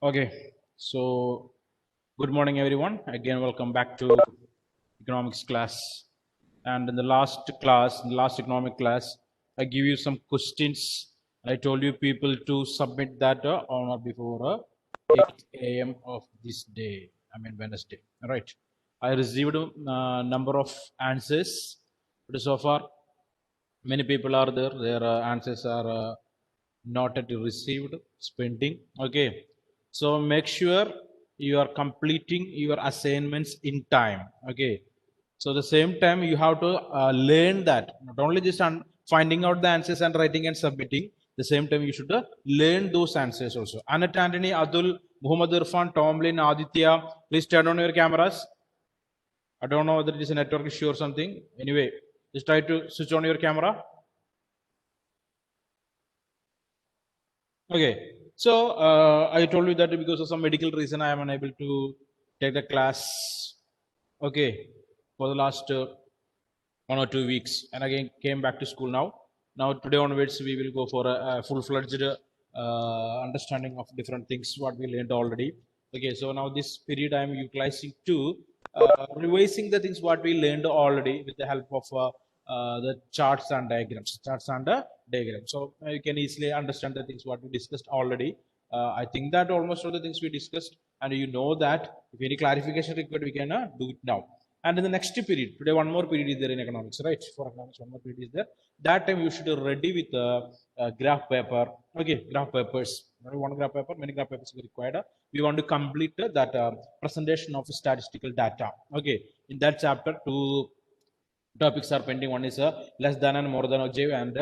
Okay, so good morning, everyone. Again, welcome back to economics class. And in the last class, in the last economic class, I give you some questions. I told you people to submit that on or before 8 a.m. of this day. I mean Wednesday. All right. I received a number of answers, but so far many people are there. Their answers are not yet received. Spending. Okay. So make sure you are completing your assignments in time. Okay. So the same time you have to learn that, not only just finding out the answers and writing and submitting. The same time you should learn those answers also. Anat Anthony, Adul, Muhammad Irfan, Tomlin, Aditya, please turn on your cameras. I don't know whether it is a network issue or something. Anyway, just try to switch on your camera. Okay, so I told you that because of some medical reason I am unable to take the class. Okay, for the last 1 or 2 weeks, and again came back to school now. Now today onwards we will go for a full-fledged understanding of different things what we learned already. Okay, so now this period I am utilizing to revising the things what we learned already with the help of the charts and diagrams. So you can easily understand the things what we discussed already. I think that almost all the things we discussed, and you know that if any clarification required, we can do it now. And in the next period, today one more period is there in economics, right? For economics, one more period is there. That time you should be ready with a graph paper. Okay, graph papers. Not one graph paper, many graph papers are required. We want to complete that presentation of statistical data. Okay, in that chapter, two topics are pending. One is less than and more than objective and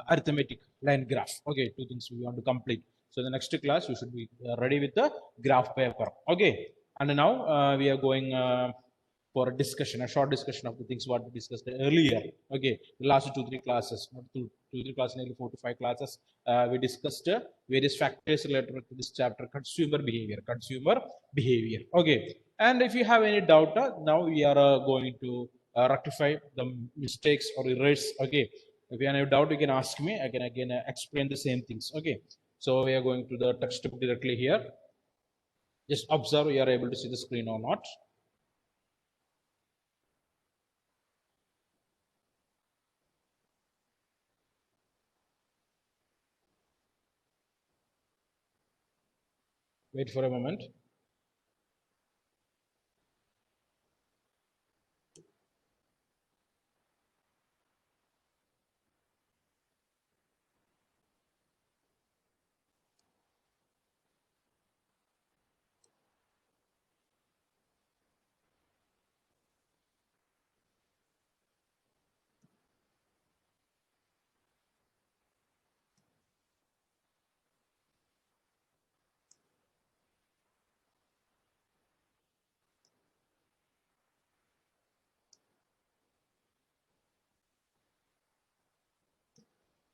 arithmetic line graph. Okay, two things we want to complete. So the next class you should be ready with the graph paper. Okay, and now we are going for a discussion, a short discussion of the things what we discussed earlier. Okay, the last 2-3 classes, not two, 3 classes, nearly 4 to 5 classes, we discussed various factors related to this chapter, consumer behavior. Okay, and if you have any doubt, now we are going to rectify the mistakes or errors. Okay, if you have any doubt, you can ask me. I can again explain the same things. Okay, so we are going to the textbook directly here. Just observe you are able to see the screen or not. Wait for a moment.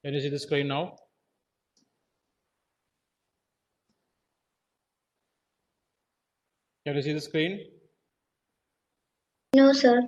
Can you see the screen now? Can you see the screen? No, sir.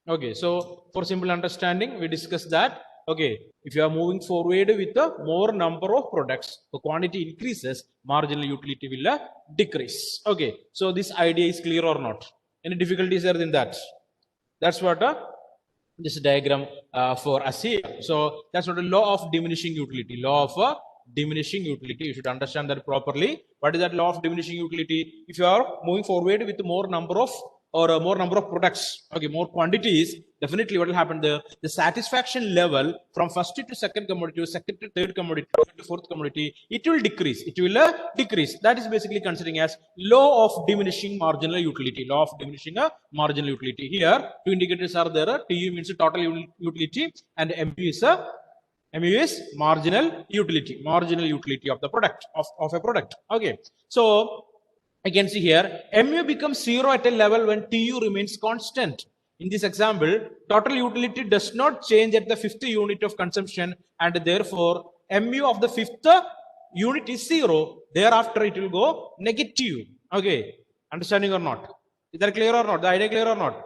Okay, so for simple understanding, we discussed that. Okay, if you are moving forward with a more number of products, the quantity increases, marginal utility will decrease. Okay, so this idea is clear or not? Any difficulties there in that? That's what this diagram for us here. So that's what the law of diminishing utility. Law of diminishing utility. You should understand that properly. What is that law of diminishing utility? If you are moving forward with more number of more number of products, okay, more quantities, definitely what will happen there? The satisfaction level from first to second commodity, second to third commodity, third to fourth commodity, it will decrease. It will decrease. That is basically considering as law of diminishing marginal utility. Law of diminishing marginal utility. Here, two indicators are there. TU means total utility, and MU is marginal utility of the product of a product. Okay, so I can see here MU becomes zero at a level when TU remains constant. In this example, total utility does not change at the fifth unit of consumption, and therefore MU of the fifth unit is 0, thereafter it will go negative. Okay, understanding or not? Is that clear or not? The idea clear or not?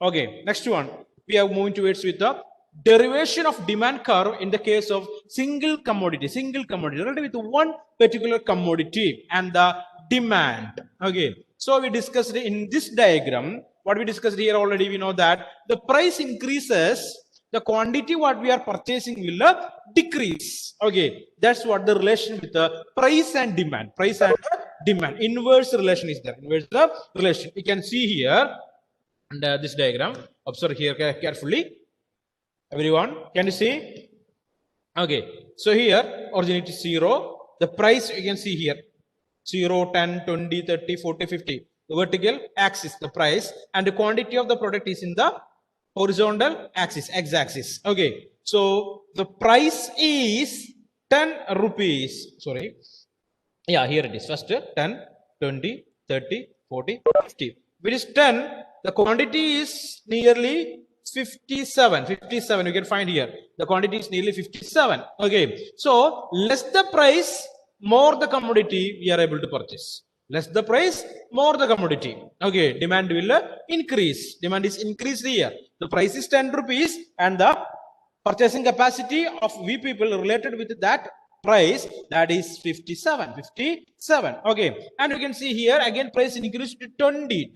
Okay, next one. We are moving towards with the derivation of demand curve in the case of single commodity related with one particular commodity and the demand. Okay, so we discussed in this diagram, what we discussed here already, we know that the price increases, the quantity what we are purchasing will decrease. Okay, that's what the relation with the price and demand, inverse relation is there, inverse the relation. You can see here and this diagram, observe here carefully, everyone, can you see? Okay, so here origin is 0, the price you can see here 0, 10, 20, 30, 40, 50, the vertical axis the price, and the quantity of the product is in the horizontal axis, x-axis. Okay, so the price is 10 rupees, sorry, yeah, here it is, first 10, 20, 30, 40, 50, which is 10, the quantity is nearly 57, you can find here, the quantity is nearly 57. Okay, so less the price, more the commodity we are able to purchase. Less the price, more the commodity. Okay, demand will increase. Demand is increased here. The price is 10 rupees and the purchasing capacity of we people related with that price, that is 57. Okay, and you can see here again price increased to 20.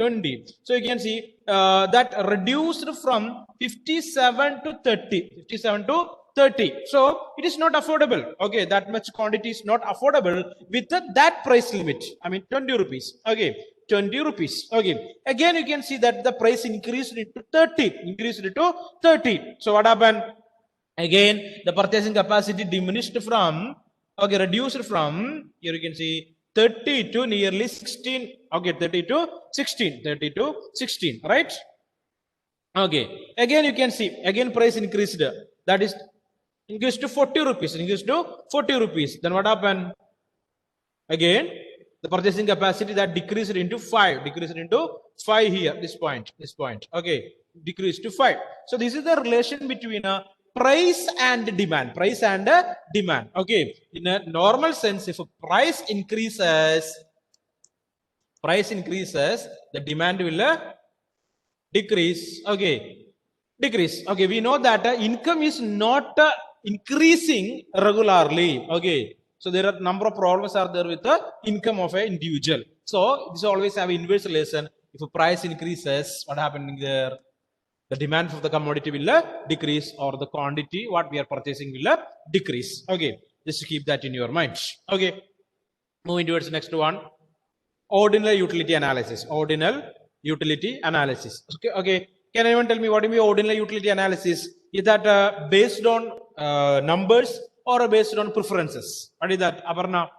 So you can see that reduced from 57 to 30. So it is not affordable. Okay, that much quantity is not affordable with that price limit, I mean 20 rupees. Okay, 20 rupees. Okay, again you can see that the price increased to 30. So what happened? Again, the purchasing capacity diminished from, okay, reduced from, here you can see 30 to nearly 16. Okay, 30 to 16, right? Okay, again you can see, again price increased, that is increased to 40 rupees. Then what happened? Again, the purchasing capacity that decreased into 5 here, this point. Okay, decreased to 5. So this is the relation between a price and demand. Okay, in a normal sense, if a price increases, the demand will decrease. Okay, we know that income is not increasing regularly. Okay, so there are number of problems are there with the income of an individual. So this always have inverse relation. If a price increases, what happening there? The demand for the commodity will decrease, or the quantity what we are purchasing will decrease. Okay, just to keep that in your mind. Okay, moving towards the next one, ordinal utility analysis. Okay, can anyone tell me what is ordinal utility analysis? Is that based on numbers or based on preferences? What is that, Aparna?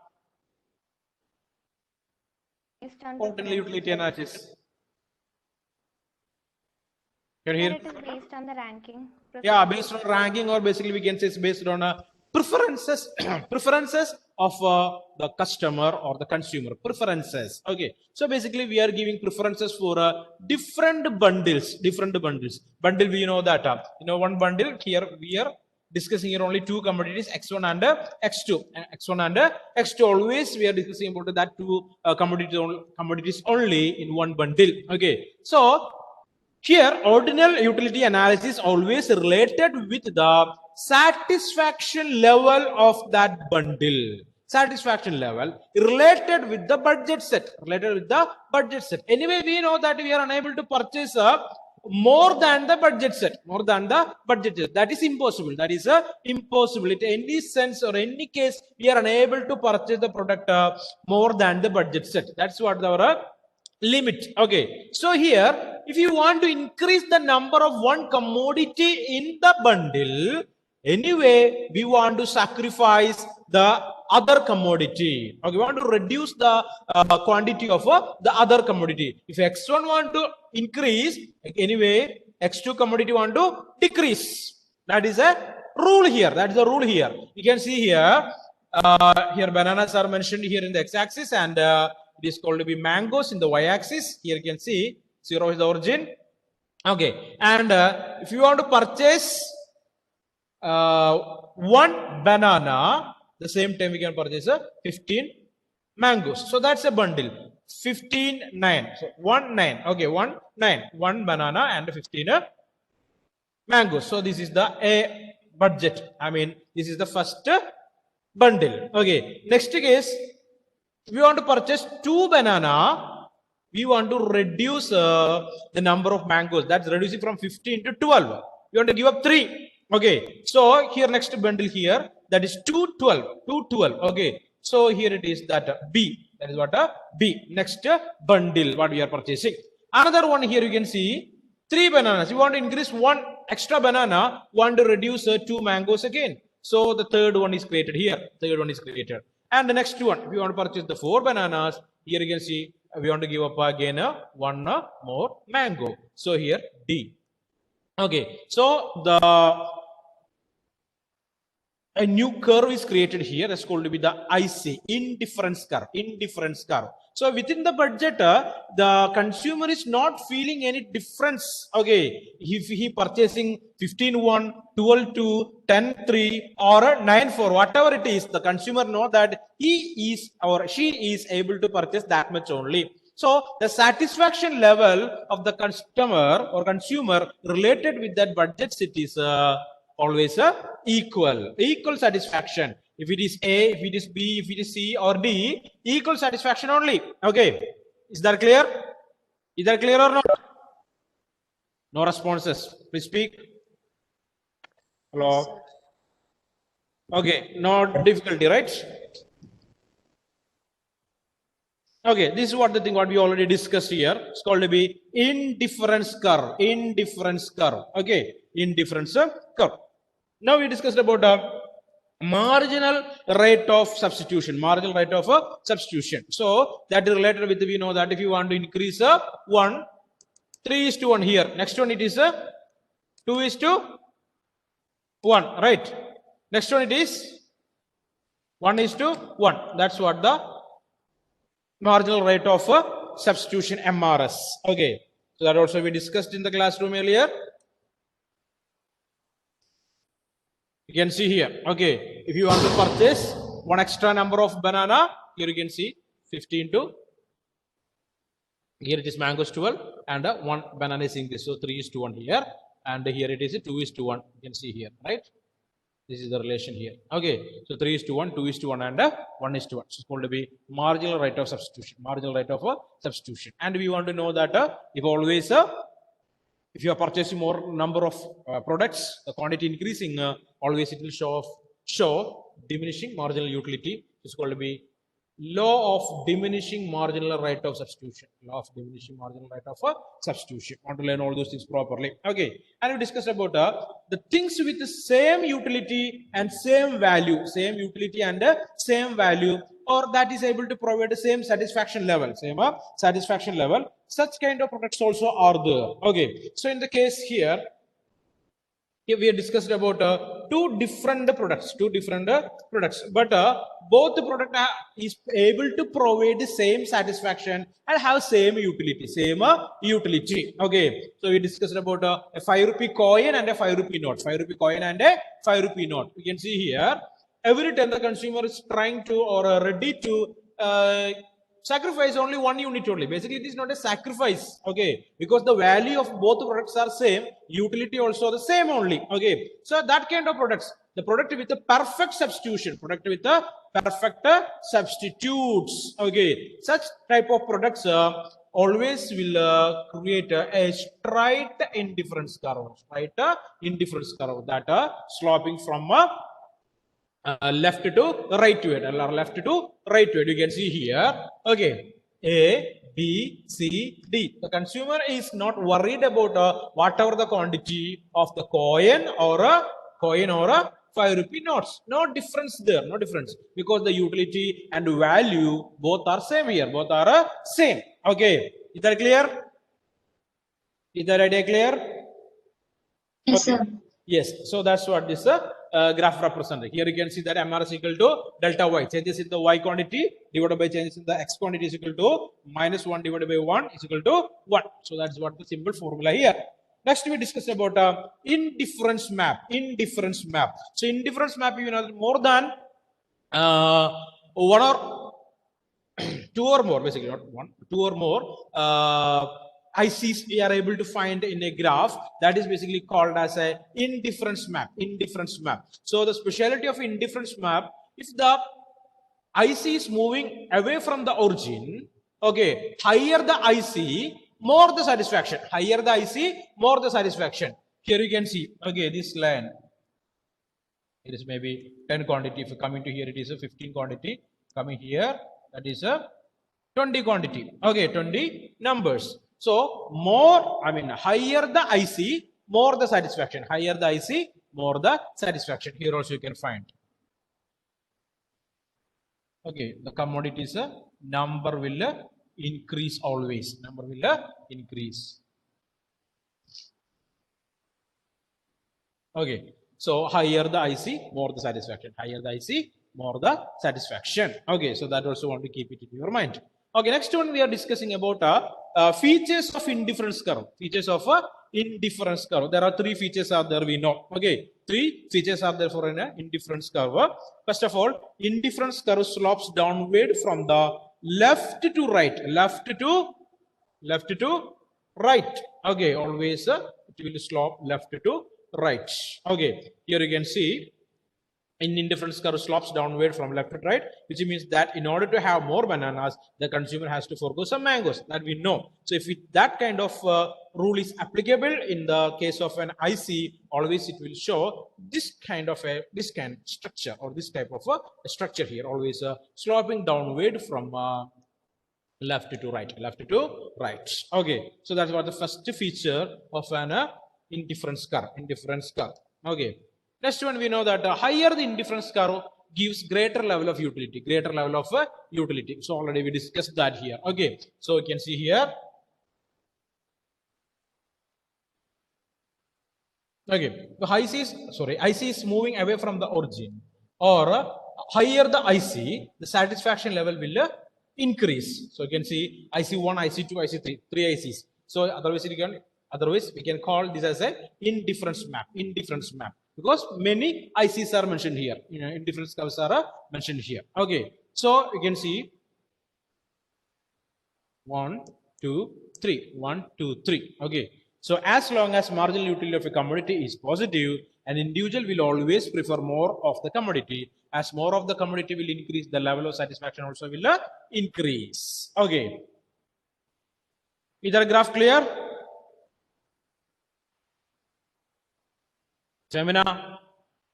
Ordinal utility analysis. Can you hear? It is based on the ranking. Yeah, based on ranking, or basically we can say it's based on preferences of the customer or the consumer. Preferences. Okay, so basically we are giving preferences for different bundles. Bundle, we know that one bundle here we are discussing here only two commodities, X1 and X2. X2 always we are discussing about that two commodities only in one bundle. Okay, so here, ordinal utility analysis always related with the satisfaction level of that bundle. Satisfaction level related with the budget set. Anyway, we know that we are unable to purchase more than the budget set. That is impossible. Impossible. In any sense or any case, we are unable to purchase the product more than the budget set. That's what our limit. Okay, so here if you want to increase the number of one commodity in the bundle, anyway we want to sacrifice the other commodity. Okay, we want to reduce the quantity of the other commodity. If X1 want to increase, anyway X2 commodity want to decrease. That is a rule here. You can see here here bananas are mentioned here in the x-axis, and it is called to be mangoes in the y-axis. Here you can see 0 is the origin. Okay, and if you want to purchase one banana, the same time we can purchase 15 mangoes. So that's a bundle. 15, 9. So 1, 9. Okay, 1, 9. 1 banana and 15 mangoes. So this is the A budget. I mean, this is the first bundle. Okay, next case, we want to purchase 2 banana. We want to reduce the number of mangoes. That's reducing from 15 to 12. We want to give up 3. Okay, so here next bundle here, that is 2, 12. 2, 12. Okay, so here it is that B. That is what B. Next bundle, what we are purchasing. Another one here you can see 3 bananas. You want to increase 1 extra banana, want to reduce 2 mangoes again. So the third one is created here. Third one is created. And the next one, we want to purchase the 4 bananas. Here you can see we want to give up again 1 more mango. So here D. Okay, so a new curve is created here. That's called to be the IC, indifference curve. Indifference curve. So within the budget, the consumer is not feeling any difference. Okay, if he purchasing 15-1, 12-2, 10-3, or 9-4, whatever it is, the consumer know that he is or she is able to purchase that much only. So the satisfaction level of the customer or consumer related with that budget it is always equal satisfaction. If it is A, if it is B, if it is C or D, equal satisfaction only. Okay, is that clear? Is that clear or not? No responses. Please speak. Hello. Okay, no difficulty, right? Okay, this is what the thing what we already discussed here. It's called to be indifference curve. Indifference curve. Okay, indifference curve. Now we discussed about marginal rate of substitution. Marginal rate of substitution. So that is related with, we know that if you want to increase 1, 3:1 here. Next one it is 2:1. Right. Next one it is 1:1. That's what the marginal rate of substitution MRS. Okay. So that also we discussed in the classroom earlier. You can see here. Okay, if you want to purchase 1 extra number of banana, here you can see 15 to, here it is mangoes 12 and 1 banana is increased. So 3:1 here, and here it is 2:1. You can see here, right? This is the relation here. Okay, so 3:1, 2:1 and 1:1. So it's called to be marginal rate of substitution. Marginal rate of substitution. And we want to know that if always if you are purchasing more number of products, the quantity increasing, always it will show diminishing marginal utility. It's called to be law of diminishing marginal rate of substitution. Law of diminishing marginal rate of substitution. Want to learn all those things properly. Okay, and we discussed about the things with the same utility and same value, same utility and same value, or that is able to provide the same satisfaction level, satisfaction level. Such kind of products also are there. Okay, so in the case here we have discussed about two different products, but both the product is able to provide the same satisfaction and have same utility, Okay, so we discussed about a 5 rupee coin and a 5 rupee note, 5 rupee coin and a 5 rupee note. You can see here, every time the consumer is trying to or ready to sacrifice only 1 unit only. Basically, it is not a sacrifice, okay, because the value of both the products are same, utility also the same only, okay. So that kind of products, the product with a perfect substitution, product with a perfect substitutes, okay. Such type of products always will create a straight indifference curve, that sloping from left to right to it, or left to right to it. You can see here, okay, A, B, C, D. The consumer is not worried about whatever the quantity of the coin or a 5 rupee notes. No difference there, no difference, because the utility and value both are same here, both are same. Okay, is that clear? Is that idea clear? Yes, okay. sir. Yes, so that's what this graph represented. Here you can see that MR is equal to delta Y. Changes in the Y quantity divided by changes in the X quantity is equal to -1 divided by 1 is equal to 1. So that's what the simple formula here. Next we discuss about indifference map. So indifference map, you know, more than one or two or more, basically not one, two or more ICs we are able to find in a graph, that is basically called as a indifference map. Indifference map. So the speciality of indifference map, if the IC is moving away from the origin, okay, higher the IC, more the satisfaction. Higher the IC, more the satisfaction. Here you can see, okay, this line, it is maybe 10 quantity. If you come into here, it is a 15 quantity. Coming here, that is a 20 quantity. Okay, 20 numbers. So more, I mean, higher the IC, more the satisfaction. Higher the IC, more the satisfaction. Here also you can find. Okay, the commodities number will increase always. Number will increase. Okay, so higher the IC, more the satisfaction. Higher the IC, more the satisfaction. Okay, so that also want to keep it in your mind. Okay, next one we are discussing about features of indifference curve. Features of indifference curve. There are three features are there, we know. Okay, three features are there for an indifference curve. First of all, indifference curve slopes downward from the left to right. Left to right. Okay, always it will slope left to right. Okay, here you can see in indifference curve slopes downward from left to right, which means that in order to have more bananas, the consumer has to forego some mangoes, that we know. So if that kind of rule is applicable in the case of an IC, always it will show this kind of structure or this type of a structure here, always sloping downward from left to right. Okay, so that's what the first feature of an indifference curve. Okay, next one, we know that higher the indifference curve gives greater level of utility. So already we discussed that here. Okay, so you can see here. Okay, the IC is moving away from the origin, or higher the IC, the satisfaction level will increase. So you can see IC1, IC2, IC3, three ICs. So otherwise we can call this as a indifference map. Because many ICs are mentioned here. Indifference curves are mentioned here. Okay, so you can see 1, 2, 3. 1, 2, 3. Okay, so as long as marginal utility of a commodity is positive, an individual will always prefer more of the commodity. As more of the commodity will increase, the level of satisfaction also will increase. Okay, is the graph clear? Seminar,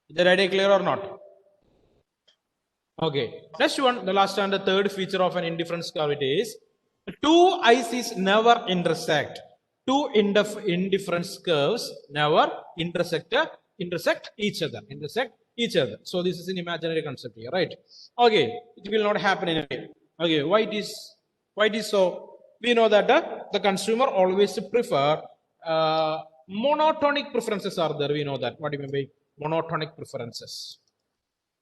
is the idea clear or not? Okay, next one, the last and the third feature of an indifference curve is two ICs never intersect. Two indifference curves never intersect each other. So this is an imaginary concept here, right? Okay, it will not happen in a way. Okay, why it is so? We know that the consumer always prefer monotonic preferences are there. We know that. What do you mean by monotonic preferences?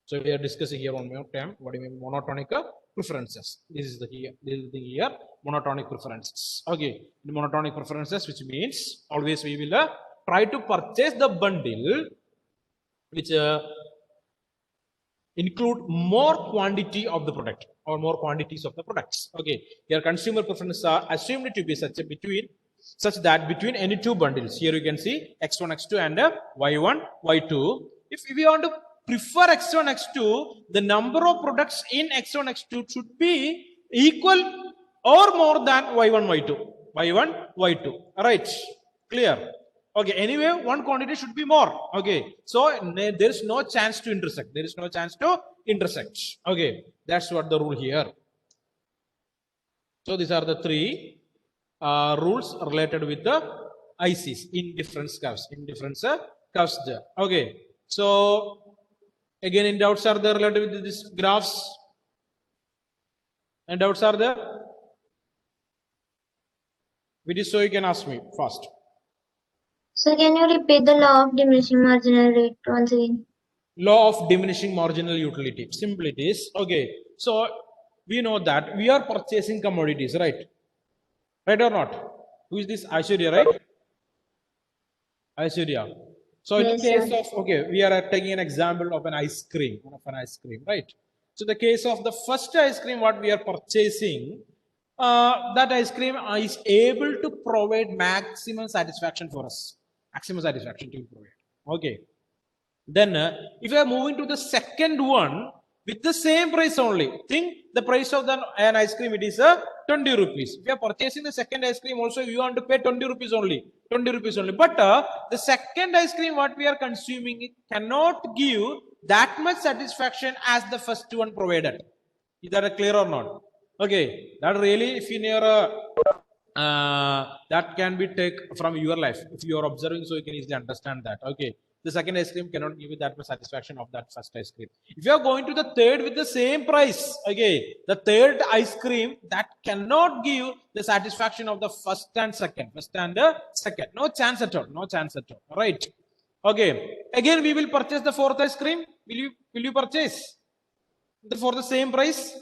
So we are discussing here one more time. What do you mean monotonic preferences? This is the thing here. Monotonic preferences. Okay, the monotonic preferences, which means always we will try to purchase the bundle which include more quantity of the product or more quantities of the products. Okay, your consumer preferences are assumed to be such that between any two bundles, here you can see X1, X2 and Y1, Y2. If we want to prefer X1, X2, the number of products in X1, X2 should be equal or more than Y1, Y2. Right? Clear? Okay, anyway, one quantity should be more. Okay, so there is no chance to intersect. Okay, that's what the rule here. So these are the three rules related with the ICs, indifference curves. There. Okay, so again, in doubts are there related with these graphs? And doubts are there? Which is so you can ask me fast. So can you repeat the law of diminishing marginal rate once again? Law of diminishing marginal utility. Simply it is, okay, so we know that we are purchasing commodities, right? Right or not? Who is this? Aishwarya, right? Aishwarya. So in Yes, case sir. of, okay, we are taking an example of an ice cream, right? So the case of the first ice cream, what we are purchasing, that ice cream is able to provide maximum satisfaction for us. Maximum satisfaction to provide. Okay. Then, if you are moving to the second one with the same price only, think the price of an ice cream, it is 20 rupees. If you are purchasing the second ice cream, also you want to pay 20 rupees only. 20 rupees only. But the second ice cream, what we are consuming, it cannot give that much satisfaction as the first one provided. Is that clear or not? Okay, that really, if in your that can be take from your life. If you are observing, so you can easily understand that. Okay, the second ice cream cannot give you that much satisfaction of that first ice cream. If you are going to the third with the same price, okay, the third ice cream that cannot give the satisfaction of the first and second. First and second, no chance at all. No chance at all. Right? Okay. Again, we will purchase the fourth ice cream. Will you purchase for the same price?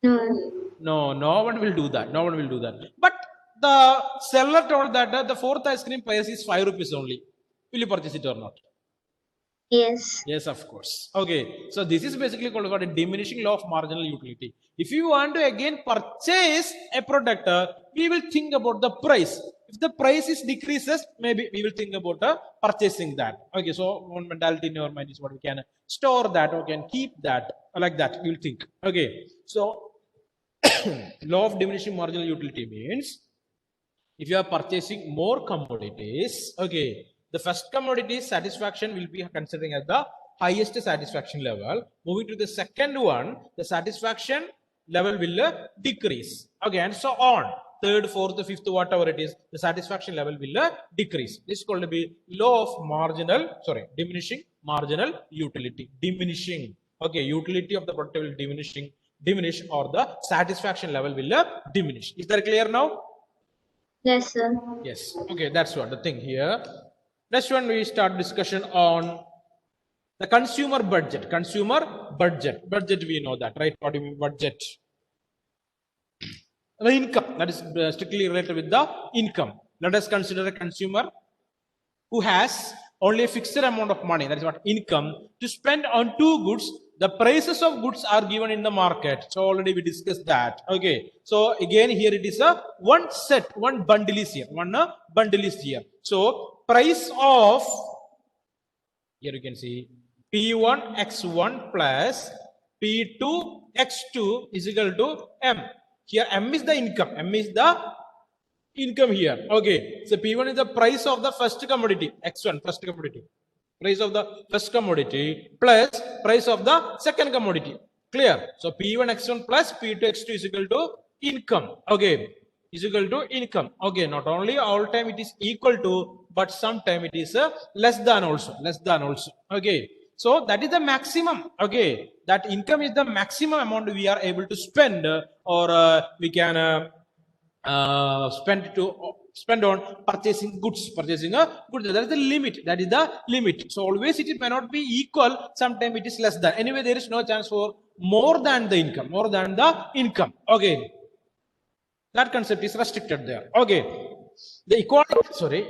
No. No one will do that. No one will do that. But the seller told that the fourth ice cream price is 5 rupees only. Will you purchase it or not? Yes. Yes, of course. Okay. So this is basically called a diminishing law of marginal utility. If you want to again purchase a product, we will think about the price. If the price is decreases, maybe we will think about purchasing that. Okay. So one mentality in your mind is what we can store that or can keep that like that. We will think. Okay. So law of diminishing marginal utility means if you are purchasing more commodities, okay, the first commodity satisfaction will be considering as the highest satisfaction level. Moving to the second one, the satisfaction level will decrease. Okay, and so on. Third, fourth, fifth, whatever it is, the satisfaction level will decrease. This is called to be law of diminishing marginal utility. Diminishing. Okay, utility of the product will diminish or the satisfaction level will diminish. Is that clear now? Yes, sir. Yes. Okay, that's what the thing here. Next one, we start discussion on the consumer budget. Consumer budget. Budget, we know that, right? What do you mean budget? The income, that is strictly related with the income. Let us consider a consumer who has only a fixed amount of money, that is what income, to spend on two goods. The prices of goods are given in the market. So already we discussed that. Okay. So again here it is a one bundle is here. One bundle is here. So price of, here you can see P1 X1 plus P2 X2 is equal to M. Here M is the income. M is the income here. Okay. So P1 is the price of the first commodity. X1, first commodity. Price of the first commodity plus price of the second commodity. Clear? So P1 X1 plus P2 X2 is equal to income. Okay. Is equal to income. Okay. Not only all time it is equal to, but sometime it is less than also. Less than also. Okay. So that is the maximum. Okay. That income is the maximum amount we are able to spend or we can spend on purchasing goods. That is the limit. That is the limit. So always it may not be equal. Sometimes it is less than. Anyway, there is no chance for more than the income. More than the income. Okay. That concept is restricted there. Okay. The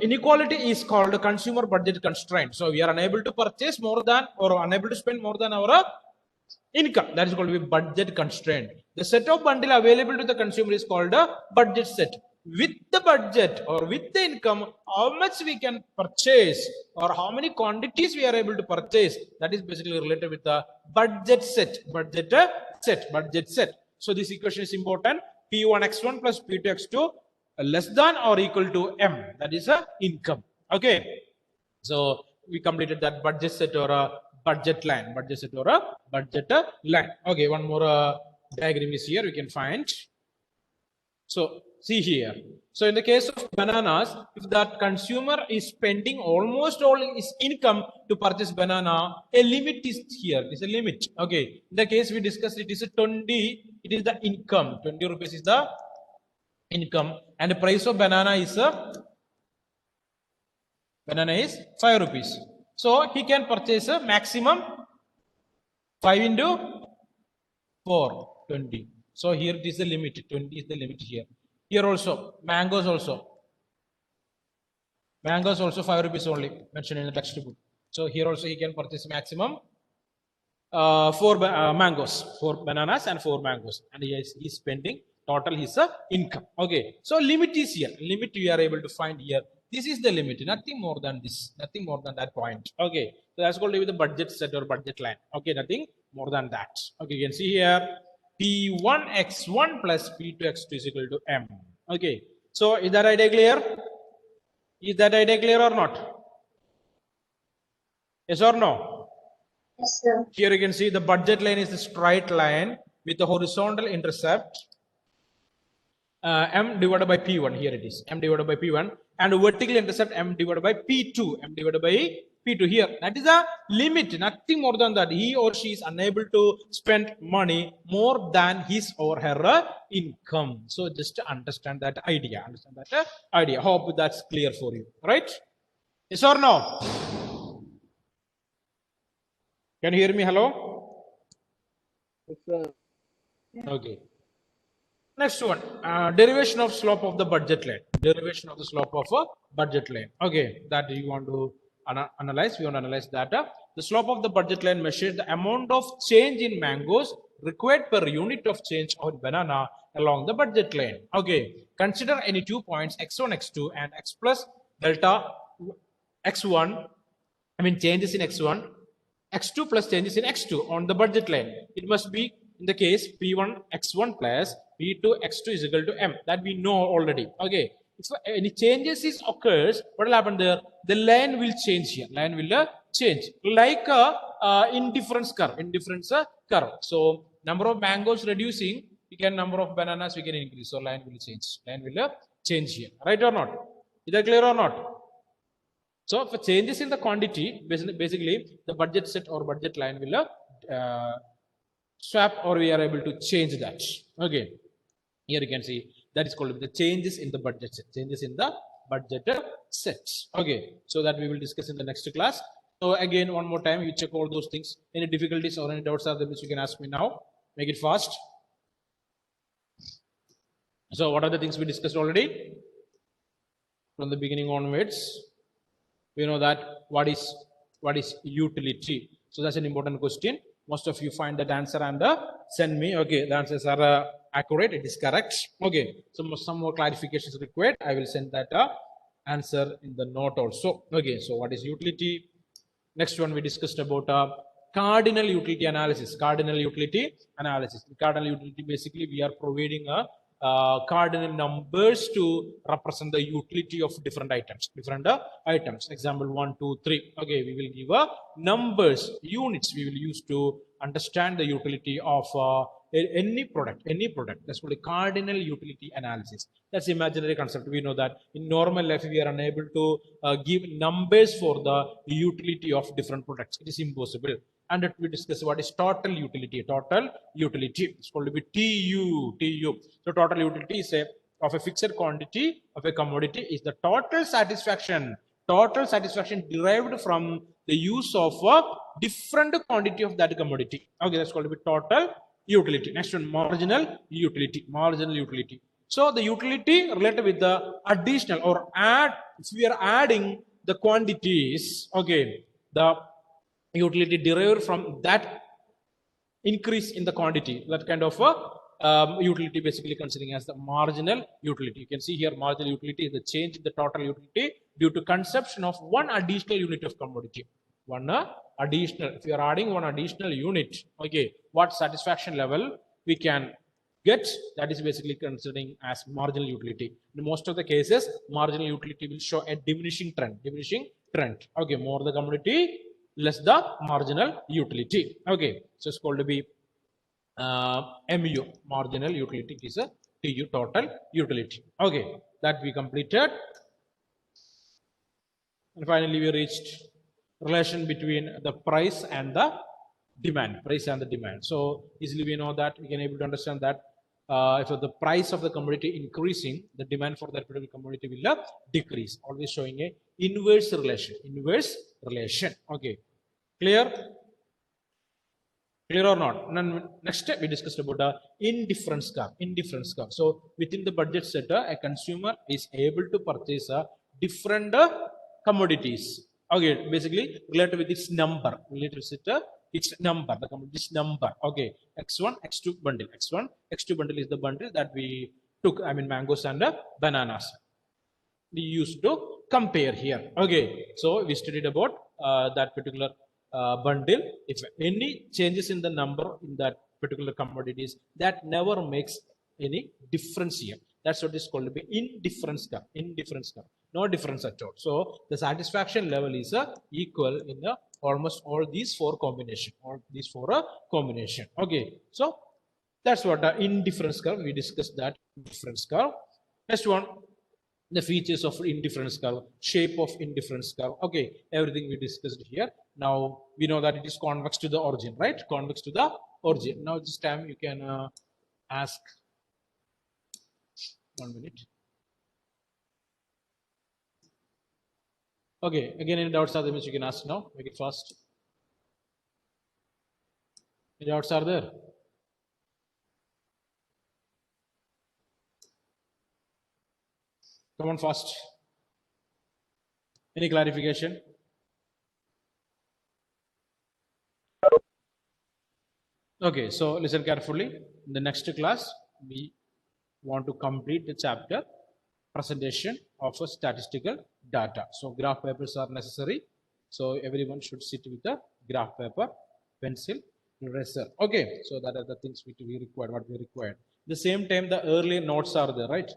inequality is called consumer budget constraint. So we are unable to purchase more than or unable to spend more than our income. That is called to be budget constraint. The set of bundle available to the consumer is called a budget set. With the budget or with the income, how much we can purchase or how many quantities we are able to purchase, that is basically related with the budget set. Budget set. So this equation is important. P1 X1 plus P2 X2 less than or equal to M. That is a income. Okay. So we completed that budget set or a budget line. Budget set or a budget line. Okay. One more diagram is here. We can find. So see here. So in the case of bananas, if that consumer is spending almost all his income to purchase banana, a limit is here. It is a limit. Okay. In the case we discussed, it is a 20. It is the income. 20 rupees is the income, and the price of banana is 5 rupees. So he can purchase a maximum 5 into 4, 20. So here it is the limit. 20 is the limit here. Here also mangoes also 5 rupees only mentioned in the textbook. So here also he can purchase maximum mangoes, 4 bananas and 4 mangoes, and he's spending total his income. Okay, so limit is here. Limit we are able to find here. This is the limit, nothing more than this, nothing more than that point. Okay, so that's called the budget set or budget line. Okay, nothing more than that. Okay, you can see here P1 x1 plus P2 x2 is equal to M. Okay, so is that idea clear? Is that idea clear or not? Yes or no? Yes, sir. Here you can see the budget line is the straight line with the horizontal intercept M divided by P1. Here it is M divided by P1, and vertical intercept M divided by P2. M divided by P2 here. That is a limit, nothing more than that. He or she is unable to spend money more than his or her income. So just to understand that idea. Understand that idea. Hope that's clear for you, right? Yes or no? Can you hear me? Hello? Yes, sir. Okay. Next one, derivation of slope of the budget line. Derivation of the slope of a budget line. Okay, that you want to analyze. We want to analyze that. The slope of the budget line measures the amount of change in mangoes required per unit of change on banana along the budget line. Okay, consider any 2 points x1, x2, and x plus delta x1. I mean changes in x1. X2 plus changes in x2 on the budget line. It must be in the case P1 x1 plus P2 x2 is equal to M. That we know already. Okay. If any changes is occurs, what will happen there? The line will change here. Line will change like indifference curve. Indifference curve. So number of mangoes reducing, we can number of bananas we can increase. So line will change. Line will change here. Right or not? Is that clear or not? So for changes in the quantity, basically the budget set or budget line will swap, or we are able to change that. Okay, here you can see that is called the changes in the budget set. Changes in the budget set. Okay, so that we will discuss in the next class. So again, one more time, you check all those things. Any difficulties or any doubts are there, which you can ask me now. Make it fast. So what are the things we discussed already from the beginning onwards? We know that what is utility. So that's an important question. Most of you find that answer and send me. Okay, the answers are accurate. It is correct. Okay, so some more clarifications required. I will send that answer in the note also. Okay, so what is utility? Next one we discussed about cardinal utility analysis. Cardinal utility analysis. In cardinal utility, basically we are providing a cardinal numbers to represent the utility of different items. Example 1, 2, 3. Okay, we will give numbers, units we will use to understand the utility of any product. That's called a cardinal utility analysis. That's imaginary concept. We know that in normal life we are unable to give numbers for the utility of different products. It is impossible. And we discuss what is total utility. Total utility, it's called to be TU. So total utility is of a fixed quantity of a commodity is the total satisfaction derived from the use of a different quantity of that commodity. Okay, that's called to be total utility. Next one, marginal utility. So the utility related with the additional or add, if we are adding the quantities, okay, the utility derived from that increase in the quantity, that kind of utility basically considering as the marginal utility. You can see here marginal utility is the change in the total utility due to consumption of one additional unit of commodity. If you are adding one additional unit, okay, what satisfaction level we can get, that is basically considering as marginal utility. In most of the cases, marginal utility will show a diminishing trend. Okay, more the commodity, less the marginal utility. Okay, so it's called to be MU, marginal utility, is a TU, total utility. Okay, that we completed. And finally we reached relation between the price and the demand. So easily we know that we can able to understand that if the price of the commodity increasing, the demand for that particular commodity will decrease, always showing a inverse relation. Okay, clear or not? Next step we discussed about the indifference curve. So within the budget set, a consumer is able to purchase different commodities. Okay, basically related with its number, its number, the commodity's number. Okay, X1, X2 bundle. X1, X2 bundle is the bundle that we took, I mean mangoes and bananas. We used to compare here. Okay, so we studied about that particular bundle. If any changes in the number in that particular commodities, that never makes any difference here. That's what is called to be indifference curve. Indifference curve, no difference at all. So the satisfaction level is equal in almost all these four combination, or these four combination. Okay, so that's what the indifference curve. We discussed that indifference curve. Next one, the features of indifference curve, shape of indifference curve. Okay, everything we discussed here. Now we know that it is convex to the origin, right? Convex to the origin. Now this time you can ask. 1 minute. Okay, again, any doubts are there, which you can ask now. Make it fast. Any doubts are there? Come on fast. Any clarification? Okay, so listen carefully. In the next class, we want to complete the chapter presentation of a statistical data. So graph papers are necessary. So everyone should sit with a graph paper, pencil, eraser. Okay, so that are the things which we required, what we required. The same time, the early notes are there, right?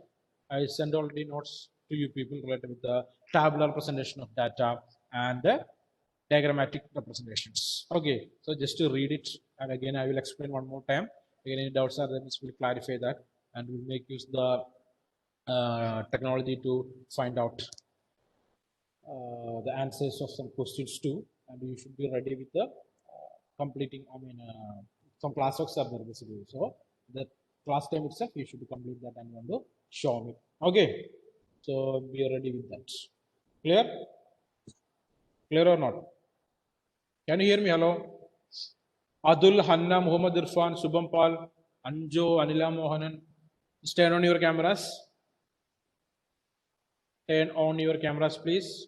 I sent already notes to you people related with the tabular presentation of data and the diagrammatic representations. Okay, so just to read it, and again I will explain one more time. Again, any doubts are there, we'll clarify that, and we'll make use the technology to find out the answers of some questions too, and you should be ready with the completing, I mean, some class works are there basically. So the class time itself, you should complete that and want to show me. Okay, so we are ready with that. Clear? Clear or not? Can you hear me? Hello? Adul, Hanna, Muhammad Irfan, Subham Pal, Anjo, Anila Mohanan. Turn on your cameras. Turn on your cameras, please.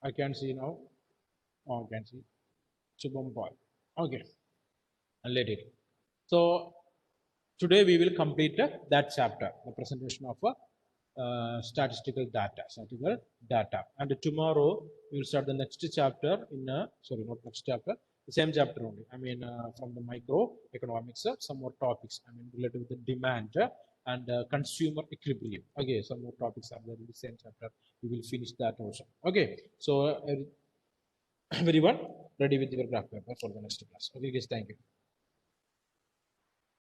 I can see now. Oh, I can see. Subham Pal. Okay. I'll let it. So today we will complete that chapter, the presentation of statistical data. And tomorrow we will start the next chapter in, sorry, not next chapter, the same chapter only. I mean, from the microeconomics, some more topics, I mean, related with the demand and consumer equilibrium. Okay, some more topics are there in the same chapter. We will finish that also. Okay, so everyone ready with your graph paper for the next class. Okay, guys, thank you.